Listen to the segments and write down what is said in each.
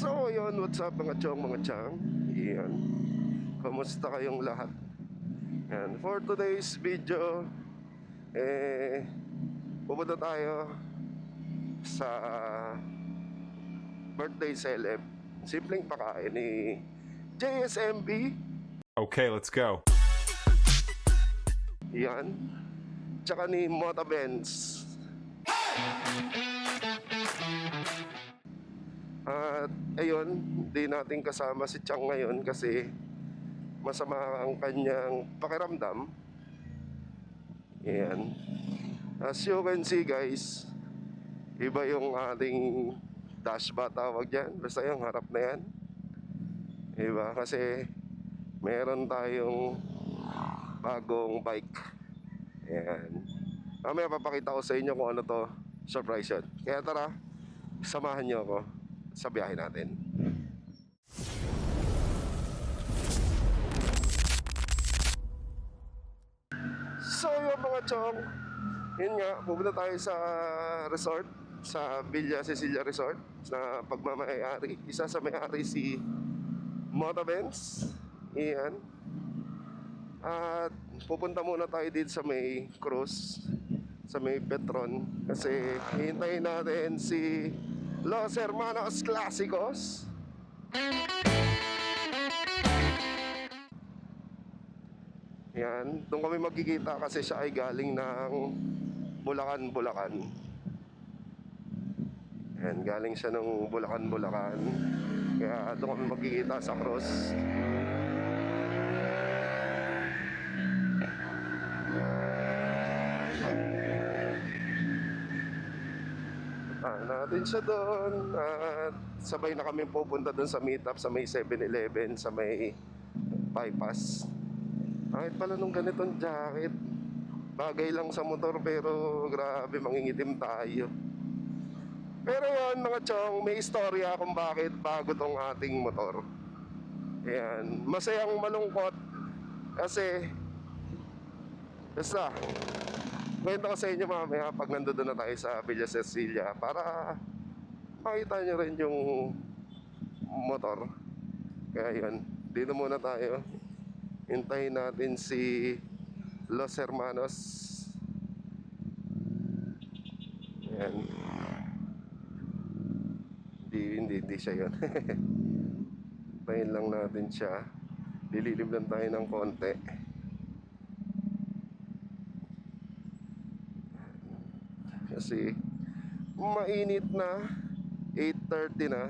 So yun, what's up mga chong, mga chang. Yan, kamusta kayong lahat? Yan, for today's video, pupunta tayo sa birthday celeb. Simpleng pakain ni JSMB. Okay, let's go. Yan, tsaka ni Mota Benz. At ayun, hindi natin kasama si Chang ngayon kasi masama ang kanyang pakiramdam. Yan. As you can see guys, iba yung ating dash ba tawag dyan. Basta yung harap na yan. Iba kasi meron tayong bagong bike. Yan. Mamaya papakita ko sa inyo kung ano to. Surprise yun. Kaya tara, samahan nyo ako sa biyahe natin. So yung mga chong, yun nga, pupunta tayo sa resort, sa Villa Cecilia Resort, na pagmamayari. Isa sa may-ari si Mota Benz. Iyan. At pupunta muna tayo dito sa may cruise, sa may Petron, kasi hintayin natin si Los Hermanos Clásicos. Yan, doon kami magkikita kasi siya ay galing ng Bulacan. Yan, galing siya ng Bulacan. Kaya doon kami magkikita sa cross. Natin siya doon at sabay na kami pupunta doon sa meetup sa may 7-Eleven, sa may bypass. Kahit pala nung ganitong jacket, bagay lang sa motor pero grabe mangingitim tayo. Pero yun mga chong, may istorya kung bakit bago tong ating motor. Ayan, masayang malungkot kasi basta kwento ko sa inyo mamaya pag nandoon na tayo sa Villa Cecilia para makita nyo rin yung motor. Kaya yun, dito muna tayo. Hintayin natin si Los Hermanos. Ayan. Hindi siya yun. Hintayin lang natin siya. Lililim lang tayo ng konti. Kasi mainit na, 8:30 na.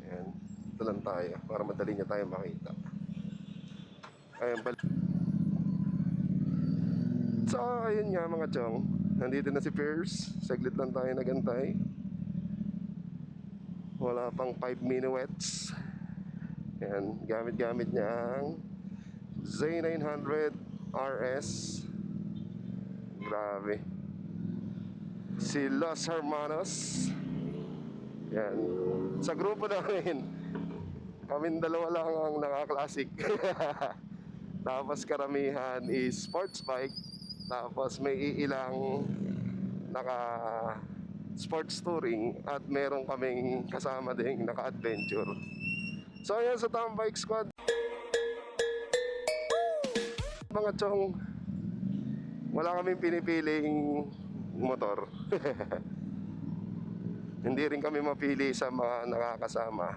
Ayan, ito lang tayo para madali niya tayo makita. Ayan pala. So ayun nga mga chong, nandito na si Pierce. Saglit lang tayo nagantay. Wala pang 5 minuets. Ayan, gamit niya ang Z900 RS. Grabe. Si Los Hermanos. Yan. Sa grupo namin, kaming dalawa lang ang naka-classic. Tapos karamihan is sports bike. Tapos may ilang naka sports touring. At meron kaming kasama ding naka-adventure. So ayan sa Tambike Squad, mga chong, wala kaming pinipiling motor. Hindi rin kami mapili sa mga nakakasama.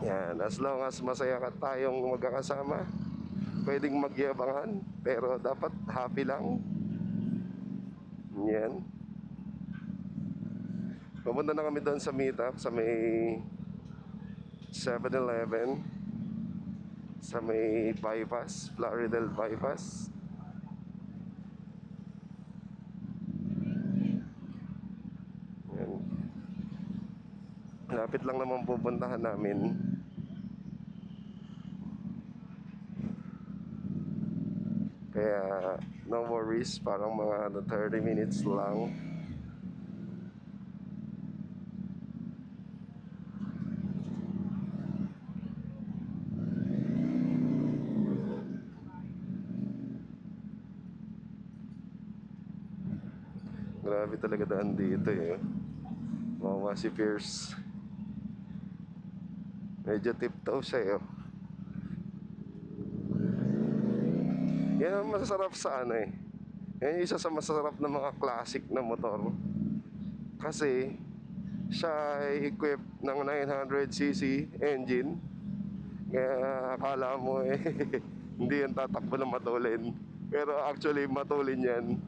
Yan, as long as masaya ka tayong magkakasama, pwedeng magyabangan, pero dapat happy lang. Yan. Pumunta na kami doon sa meetup sa may 7-Eleven, sa may bypass, Plaridel bypass. Yan. Lapit lang naman pupuntahan namin. Kaya no worries, parang mga 30 minutes lang. Grabe talaga daan dito eh. Tinawa si Pierce. Medyo tiptoe siya eh. Oh. Yan ang masasarap sa ano eh. Yan yung isa sa masasarap na mga classic na motor. Kasi siya ay equipped ng 900cc engine. Kaya akala mo eh hindi yan tatakbo ng matulin. Pero actually matulin yan.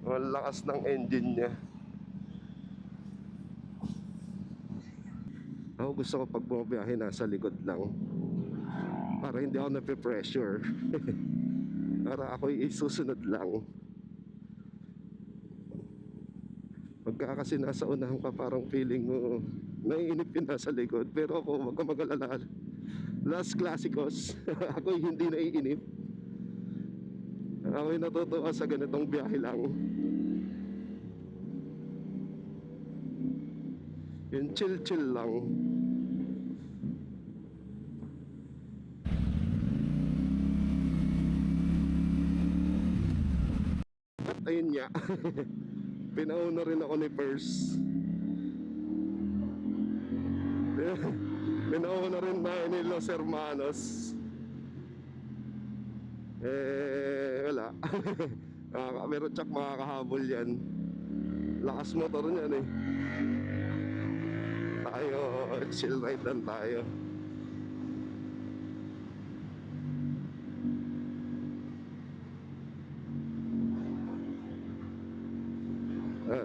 Ang lakas ng engine niya. Ako gusto ko pag bumabiyahe nasa likod lang. Para hindi ako nape-pressure. Para ako isusunod lang. Pagka kasi nasa unahan ka, parang feeling mo naiinip yun nasa likod. Pero ako, wag ka mag-alala. Las Clasicos, ako hindi naiinip. Ako'y natutuwa sa ganitong biyahe lang. Yung chill-chill lang. At ayun nga, pinauna rin ako ni Pers. Pinauna rin tayo ni Los Hermanos. Wala. Pero tsak makakahabol yan. Lakas motor niyan eh. Tayo, chill ride lang tayo.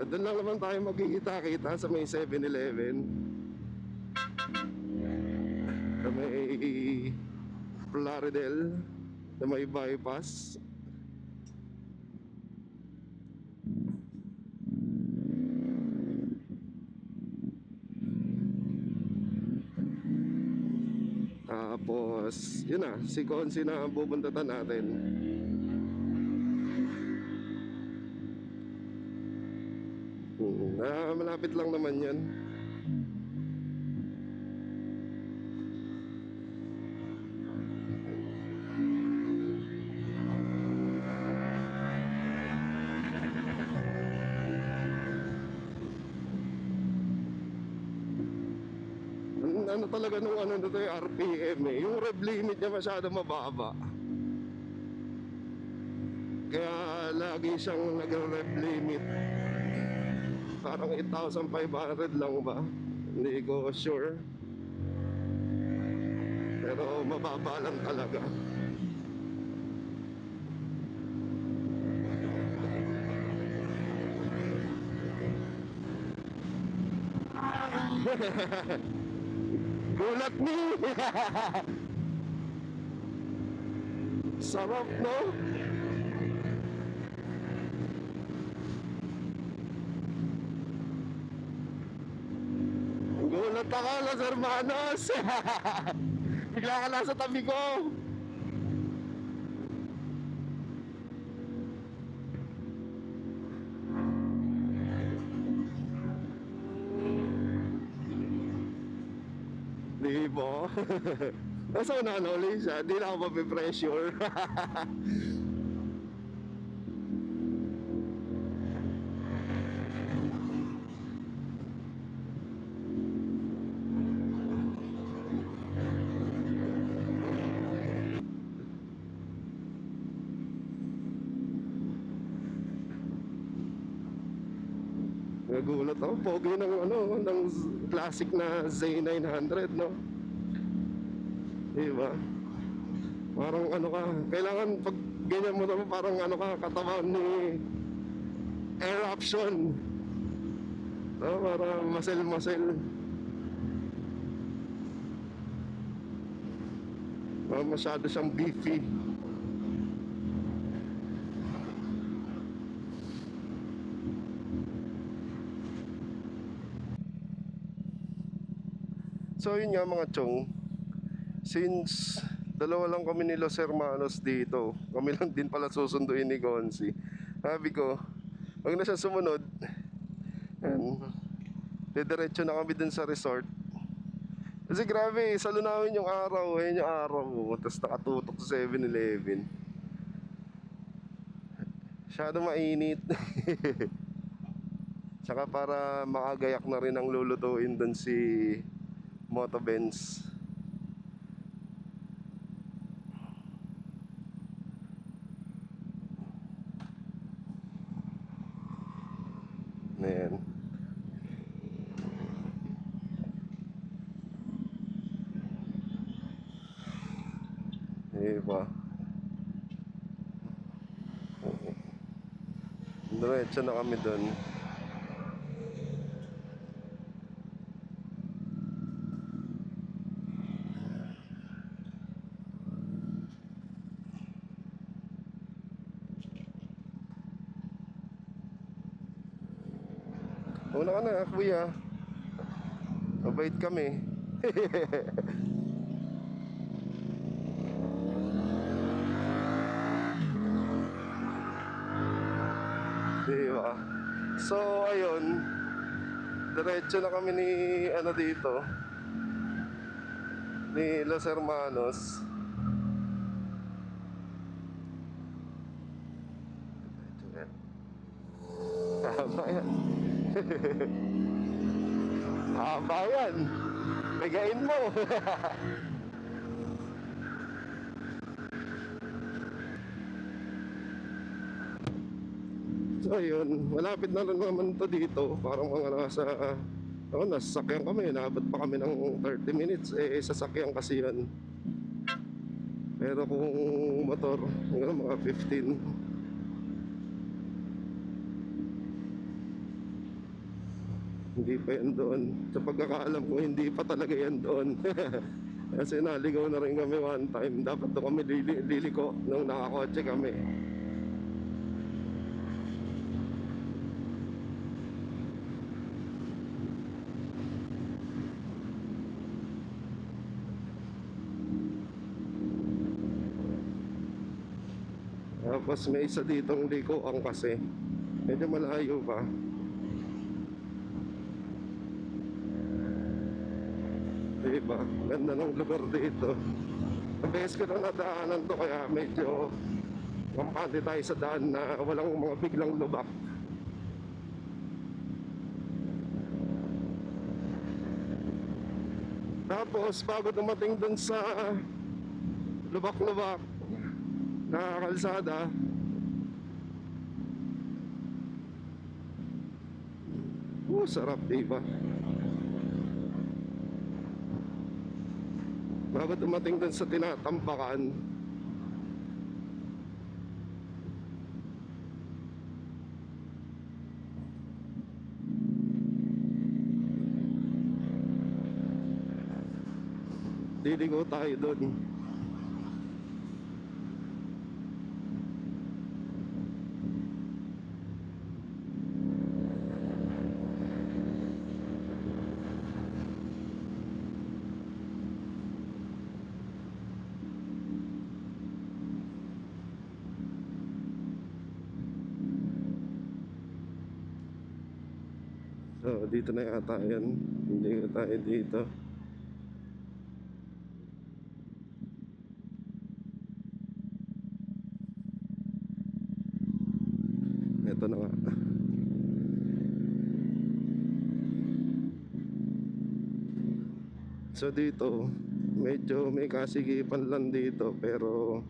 Doon lang naman tayo magkikita-kita sa may 7-Eleven. Sa may Plaridel, sa may bypass. Tapos, yun na, si Consi na ang pupuntatan natin. Malapit lang naman yan. Ano talaga nung ano na to yung RPM eh. Yung rev limit niya masyado mababa. Kaya lagi siyang nag-rev limit. Parang 8,500 lang ba? Hindi ko sure. Pero mababa lang talaga. Gulat ni! Sarap, no? Gulat ako, Los Hermanos! Bigla ka nasa tabi ko! Di ba? Nasa una na ulit siya, di na ako mapipressure. Nagulat ako, pogi ng ano, ng classic na Z900, no? Diba? Parang ano ka, kailangan pag ganyan mo naman parang ano ka, katawan ni air option. No? Para muscle. Masyado siyang beefy. So yun nga mga chong, since dalawa lang kami ni Los Hermanos dito, kami lang din pala susunduin ni Gonzi. Sabi ko, wag na siya sumunod. Yan. Didiretso na kami dun sa resort. Kasi grabe, salunawin yung araw. Ayan yung araw. Tapos nakatutok sa 7-Eleven. Masyado mainit. Tsaka para makagayak na rin ang lulutuin dun si Motobenz. Ayan. Diba? Diretso na kami dun. Una ka na, kuya. Mabait kami. Diba? So, ayun. Diretso na kami ni, ano dito, ni Los Hermanos. Tama yan. Tama yan. Bigayin mo. So yun, malapit na rin naman to dito. Parang mga nasa, nasasakyan kami. Naabot pa kami ng 30 minutes. Sasakyan kasi yan. Pero kung motor, mga 15. Hindi pa yan doon. Sa pagkakaalam ko, hindi pa talaga yan doon. Kasi naligaw na rin kami one time. Dapat doon kami liliko nung nakakotse kami. Tapos may isa ditong likuan kasi. Medyo malayo pa. Diba? Ganda ng lugar dito. Beses ko na nadaanan to kaya medyo kampante tayo sa daan na walang mga biglang lubak. Tapos bago dumating dun sa lubak-lubak na kalsada, sarap diba? Bago dumating dun sa tinatampakan, liligo tayo dun. So dito na yata yan. Hindi tayo dito. Ito na nga. So dito, medyo may kasigipan lang dito pero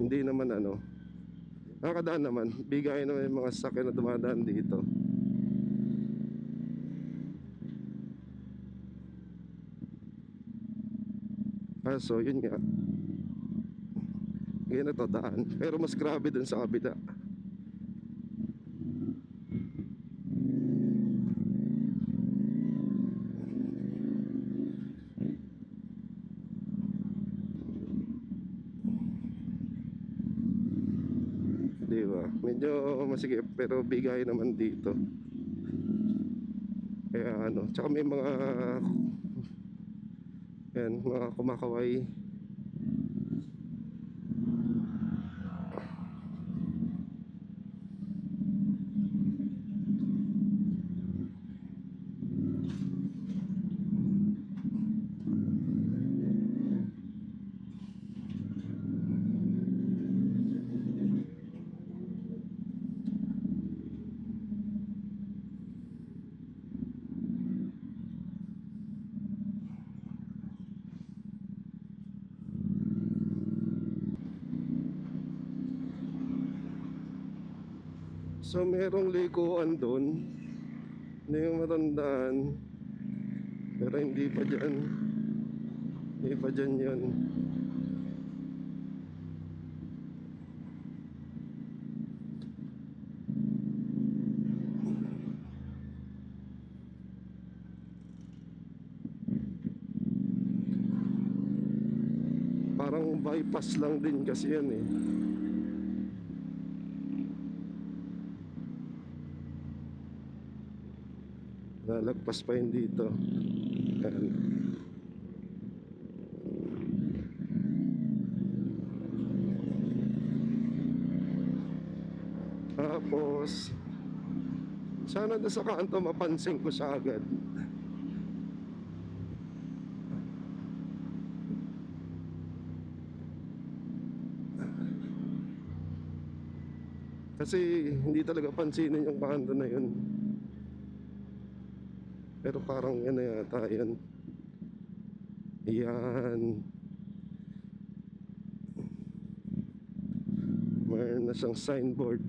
hindi naman nakakadaan naman. Bigay naman yung mga sakyan na dumadaan dito. So yun nga. Ngayon ito daan. Pero mas grabe dun sa kabila. Diba? Medyo masigip pero bigay naman dito. Kaya tsaka may mga mga kumakaway. So merong likuan doon. Hindi ko matandaan. Pero hindi pa dyan. Hindi pa dyan yun. Parang bypass lang din kasi yan eh. Lalagpas pa yun dito. Ayan. Tapos sana doon sa kanto mapansin ko siya agad. Kasi hindi talaga pansinin yung kanto na yun. Pero parang yan na yata yan. Yan. Mayroon na siyang signboard.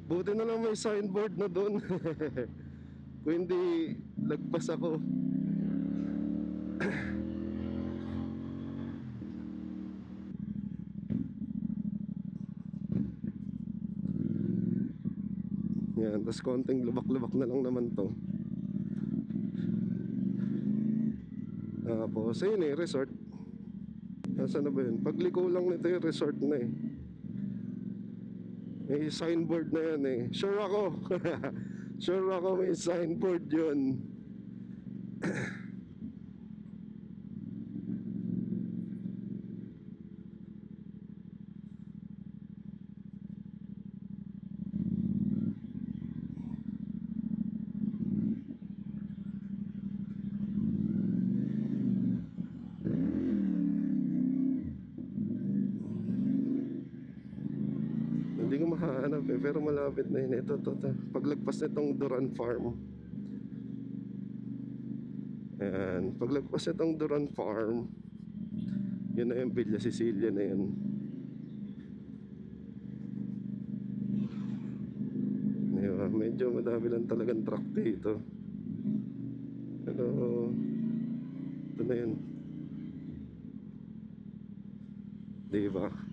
Buti na lang may signboard na doon. Kung hindi, lagpas ako. Yan, tapos konting lubak-lubak na lang naman to. Tapos, ayun eh, resort. Nasaan na ba yun? Pagliko lang nito yung resort na eh. May signboard na yan eh. Sure ako. Sure ako may signboard yun. Hindi ko mahanap eh, pero malapit na yun. Ito. Paglagpas nitong Duran Farm. Ayan, paglagpas nitong Duran Farm, yun na yung Villa Cecilia na yun. Diba? Medyo madami lang talagang truck dito. Pero ito na yun. Diba?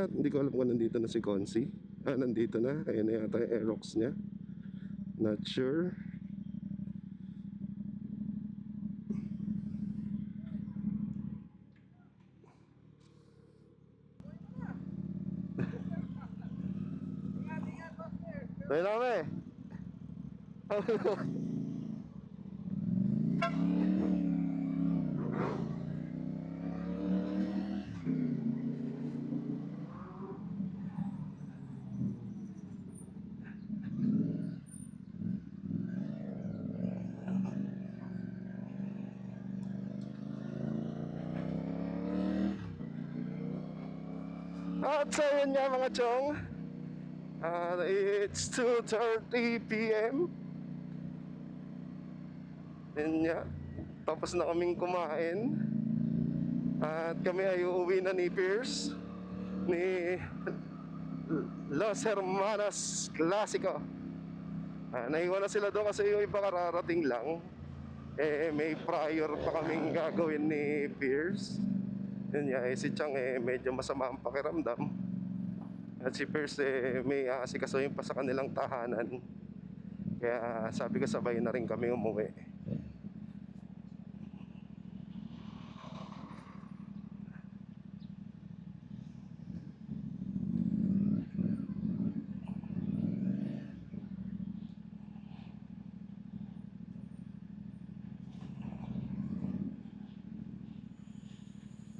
Hindi ko alam kung nandito na si Consi. Nandito na. Ayan na yata yung Aerox niya. Not sure. Dahil kami. At so yun nga mga chong, it's 2:30 p.m. Yun nga, tapos na kaming kumain. At kami ay uuwi na ni Pierce, ni Los Hermanos Clasico. Naiwan na sila doon kasi yung iba kararating lang. May prior pa kaming gagawin ni Pierce. Yun nga, si Chang medyo masama ang pakiramdam. At si Pierce may aasikasuhin pa sa kanilang tahanan. Kaya sabi ko sabay na rin kami umuwi.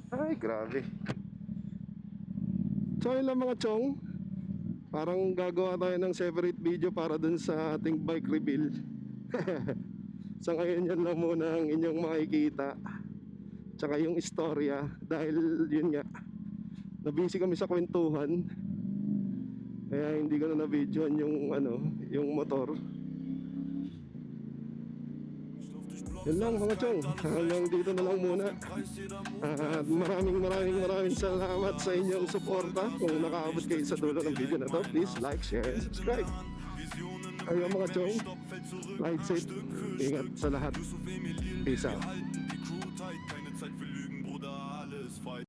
Ay, grabe. So yun lang mga chong. Parang gagawa tayo ng separate video para dun sa ating bike reveal. Sa ngayon yan lang muna ang inyong makikita, tsaka yung istorya, dahil yun nga, nabisi kami sa kwentuhan, kaya hindi ko na na-videoan yung yung motor. Yun lang mga chong, hanggang dito na lang muna. At maraming salamat sa inyong suporta. Kung nakaabot kayo sa dulo ng video na to, please like, share, and subscribe. Ayun mga chong, ride safe, ingat sa lahat, peace out.